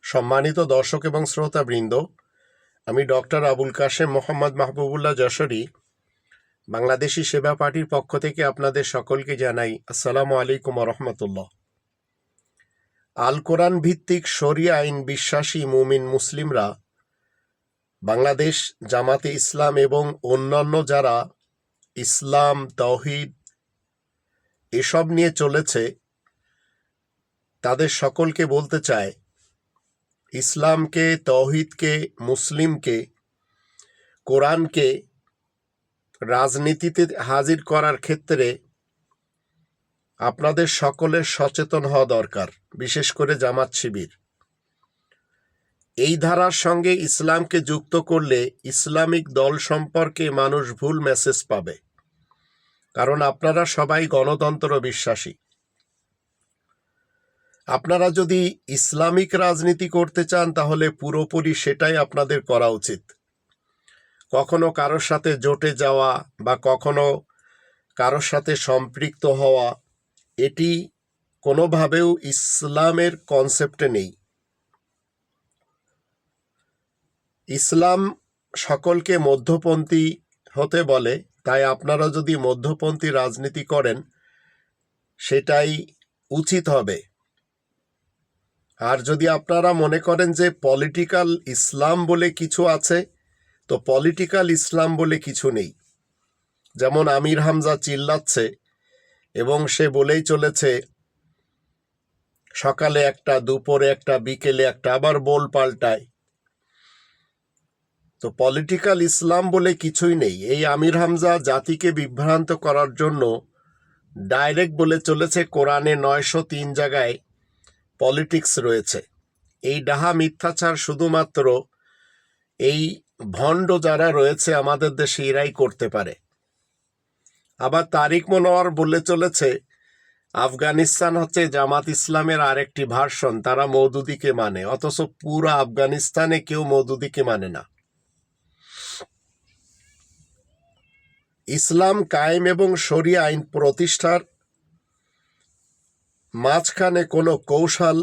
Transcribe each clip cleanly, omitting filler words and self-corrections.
সম্মানিত দর্শক এবং শ্রোতাবৃন্দ, আমি ডক্টর আবুল কাশেম মোহাম্মদ মাহবুবুল্লাহ যশোরী বাংলাদেশি সেবা পার্টির পক্ষ থেকে আপনাদের সকলকে জানাই আসসালামু আলাইকুম রহমতুল্লাহ। আল কোরআন ভিত্তিক শরিয়া আইন বিশ্বাসী মুমিন মুসলিমরা বাংলাদেশ জামাতে ইসলাম এবং অন্যান্য যারা ইসলাম তাওহীদ এসব নিয়ে চলেছে তাদের সকলকে বলতে চায়, ইসলামকে, তাওহীদকে, মুসলিমকে, কোরআনকে রাজনীতিতে হাজির করার ক্ষেত্রে আপনাদের সকলের সচেতন হওয়া দরকার, বিশেষ করে জামাত শিবির। এই ধারার সঙ্গে ইসলামকে যুক্ত করলে ইসলামিক দল সম্পর্কে মানুষ ভুল মেসেজ পাবে, কারণ আপনারা সবাই গণতন্ত্র বিশ্বাসী। আপনারা যদি ইসলামিক রাজনীতি করতে চান তাহলে পুরোপুরি সেটাই আপনাদের করা উচিত। কখনো কারোর সাথে জোটে যাওয়া বা কখনো কারোর সাথে সম্পৃক্ত হওয়া, এটি কোনোভাবেও ইসলামের কনসেপ্টে নেই। ইসলাম সকলকে মধ্যপন্থী হতে বলে, তাই আপনারা যদি মধ্যপন্থী রাজনীতি করেন সেটাই উচিত হবে। আর যদি আপনারা মনে করেন যে পলিটিক্যাল ইসলাম বলে কিছু আছে, তো পলিটিক্যাল ইসলাম বলে কিছু নেই। যেমন আমির হামজা চিল্লাচ্ছে এবং সে বলেই চলেছে সকালে একটা, দুপুরে একটা, বিকেলে একটা, আবার বল পাল্টায়। তো পলিটিক্যাল ইসলাম বলে কিছুই নেই। এই আমির হামজা জাতিকে বিভ্রান্ত করার জন্য ডাইরেক্ট বলে চলেছে কোরআনে 903 জায়গায় পলিটিক্স রয়েছে। এই ডাহা মিথ্যাচার শুধুমাত্র এই ভণ্ড যারা রয়েছে আমাদের দেশে এরাই করতে পারে। আবার তারিক মনোয়ার বলে চলেছে আফগানিস্তান হচ্ছে জামাত ইসলামের আরেকটি ভার্সন, তারা মওদুদিকে মানে, অথচ পুরো আফগানিস্তানে কেউ মওদুদিকে মানে না। ইসলাম কায়েম এবং শরিয়া আইন প্রতিষ্ঠার মাঝখানে কোনো কৌশল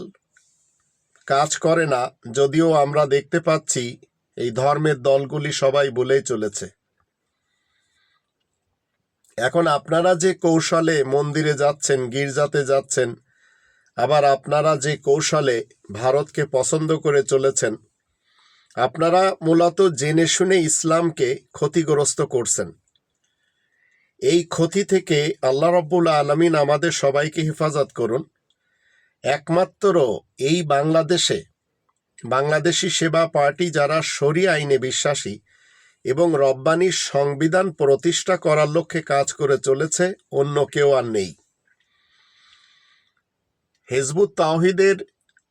কাজ করে না, যদিও আমরা দেখতে পাচ্ছি এই ধর্মের দলগুলি সবাই বলেই চলেছে। এখন আপনারা যে কৌশলে মন্দিরে যাচ্ছেন, গির্জাতে যাচ্ছেন, আবার আপনারা যে কৌশলে ভারতকে পছন্দ করে চলেছেন, আপনারা মূলত জেনে শুনে ইসলামকে ক্ষতিগ্রস্ত করছেন। এই ক্ষতি থেকে আল্লাহ রাব্বুল আলামিন আমাদের সবাইকে হেফাজত করুন। একমাত্র এই বাংলাদেশি সেবা পার্টি যারা শরিয়া আইনে বিশ্বাসী এবং রব্বানির সংবিধান প্রতিষ্ঠা করার লক্ষ্যে কাজ করে চলেছে, অন্য কেউ আর নেই। হিজবুত তাওহীদের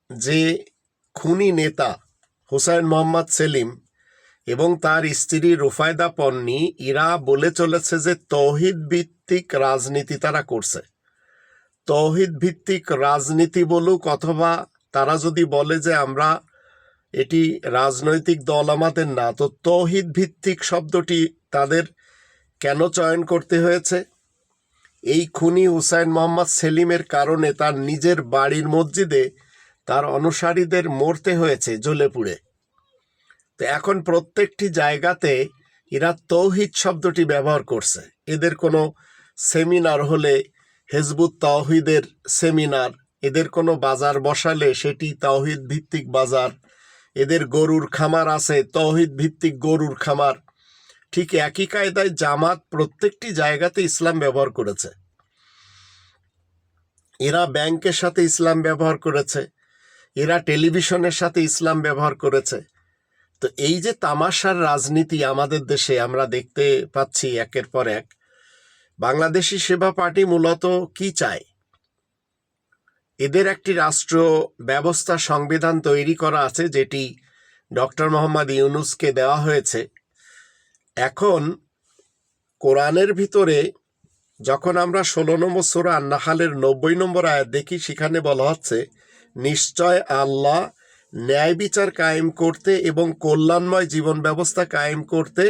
যে খুনি নেতা হুসাইন মোহাম্মদ সেলিম এবং তার স্ত্রী রুফায়দা পন্নী, এরা বলে চলেছে যে তৌহিদ ভিত্তিক রাজনীতি তারা করছে। তৌহিদ ভিত্তিক রাজনীতি বলুক, অথবা তারা যদি বলে যে আমরা এটি রাজনৈতিক দল আমাদের না, তো তৌহিদ ভিত্তিক শব্দটি তাদের কেন চয়ন করতে হয়েছে? এই খুনি হুসাইন মোহাম্মদ সেলিমের কারণে তার নিজের বাড়ির মসজিদে তার অনুসারীদের মরতে হয়েছে জ্বলে পুড়ে। তো এখন প্রত্যেকটি জায়গাতে এরা তৌহিদ শব্দটি ব্যবহার করছে। এদের কোনো সেমিনার হলে হিজবুত তাওহীদের সেমিনার, এদের কোনো বাজার বসালে সেটি তাওহীদ ভিত্তিক বাজার, এদের গরুর খামার আছে তাওহীদ ভিত্তিক গরুর খামার। ঠিক একই কায়দায় জামাত প্রত্যেকটি জায়গাতে ইসলাম ব্যবহার করেছে। এরা ব্যাংকের সাথে ইসলাম ব্যবহার করেছে, এরা টেলিভিশনের সাথে ইসলাম ব্যবহার করেছে। তো এই যে তামাশার রাজনীতি আমাদের দেশে আমরা দেখতে পাচ্ছি একের পর এক, বাংলাদেশি সেবা পার্টি মূলত কি চায়? এদের একটি রাষ্ট্র ব্যবস্থা সংবিধান তৈরি করা আছে, যেটি ডক্টর মোহাম্মদ ইউনূসকে দেওয়া হয়েছে। এখন কোরআনের ভিতরে যখন আমরা 16 নম্বর সূরা আন-নাহলের 90 নম্বর আয়াত দেখি, সেখানে বলা হচ্ছে নিশ্চয় আল্লাহ ন্যায় বিচার কায়েম করতে এবং কল্যাণময় জীবন ব্যবস্থা কায়েম করতে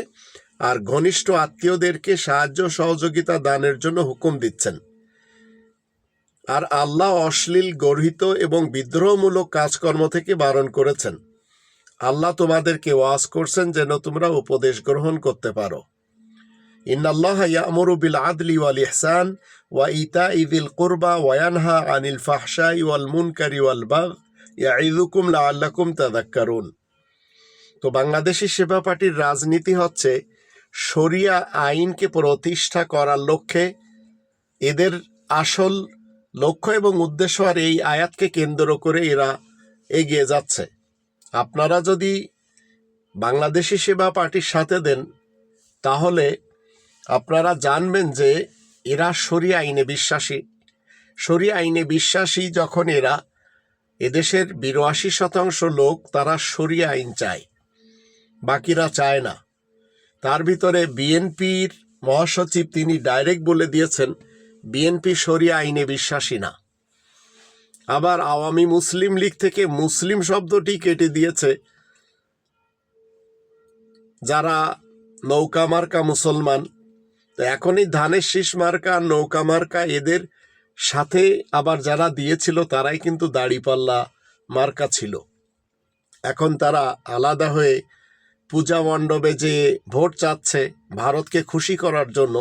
আর ঘনিষ্ঠ আত্মীয়দেরকে সাহায্য সহযোগিতা দানের জন্য হুকুম দিচ্ছেন। আর আল্লাহ অশ্লীল গর্হিত এবং বিদ্রোহমূলক কাজকর্ম থেকে বারণ করেছেন। আল্লাহ তোমাদেরকে ওয়াজ করছেন যেন তোমরা উপদেশ গ্রহণ করতে পারো। ইন্নাল্লাহা ইয়া'মুরু বিল আদলি ওয়াল ইহসান ওয়া ইতাই যিল কুরবা ওয়া ইয়ানহা আনিল ফাহশাই ওয়াল মুনকারি ওয়াল বাগই ইয়াইযুকুম লাআল্লাকুম তাযাক্কারুন। তো বাংলাদেশি সেবা পার্টির রাজনীতি হচ্ছে শরিয়া আইনকে প্রতিষ্ঠা করার লক্ষ্যে। এদের আসল লক্ষ্য এবং উদ্দেশ্য আর এই আয়াতকে কেন্দ্র করে এরা এগিয়ে যাচ্ছে। আপনারা যদি বাংলাদেশি সেবা পার্টির সাথে দেন তাহলে আপনারা জানবেন যে এরা শরিয়া আইনে বিশ্বাসী। শরিয়া আইনে বিশ্বাসী যখন এদেশের ৮২% লোক তারা শরিয়া আইন চায়, বাকিরা চায় না। তার ভিতরে বিএনপির মহাসচিব তিনি ডাইরেক্ট বলে দিয়েছেন বিএনপি শরিয়া আইনে বিশ্বাসী না। আবার আওয়ামী মুসলিম লীগ থেকে মুসলিম শব্দটি কেটে দিয়েছে। যারা নৌকা মার্কা মুসলমান, তো এখন এই ধানের শীষ মার্কা নৌকা মার্কা এদের সাথে আবার যারা দিয়েছিল তারাই কিন্তু দাড়িপাল্লা মার্কা ছিল। এখন তারা আলাদা হয়ে পূজা মণ্ডপে যে ভোট চাচ্ছে ভারতকে খুশি করার জন্য,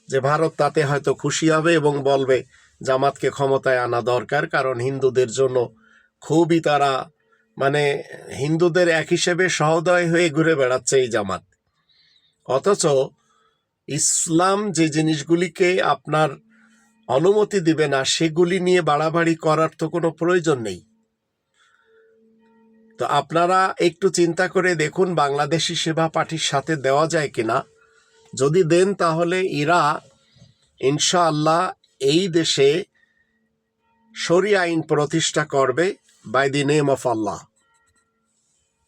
যে ভারত তাতে হয়তো খুশি হবে এবং বলবে জামাতকে ক্ষমতায় আনা দরকার, কারণ হিন্দুদের জন্য খুবই তারা হিন্দুদের এক হিসেবে সহোদয় হয়ে ঘুরে বেড়াচ্ছে এই জামাত। অথচ ইসলাম যে জিনিসগুলিকে আপনার অনুমতি দিবে না সেগুলি নিয়ে বাড়াবাড়ি করার তো কোনো প্রয়োজন নেই। তো আপনারা একটু চিন্তা করে দেখুন বাংলাদেশি সেবা পার্টির সাথে দেওয়া যায় কিনা। যদি দেন তাহলে এরা ইনশাআল্লাহ এই দেশে শরিয়া আইন প্রতিষ্ঠা করবে by the name of Allah.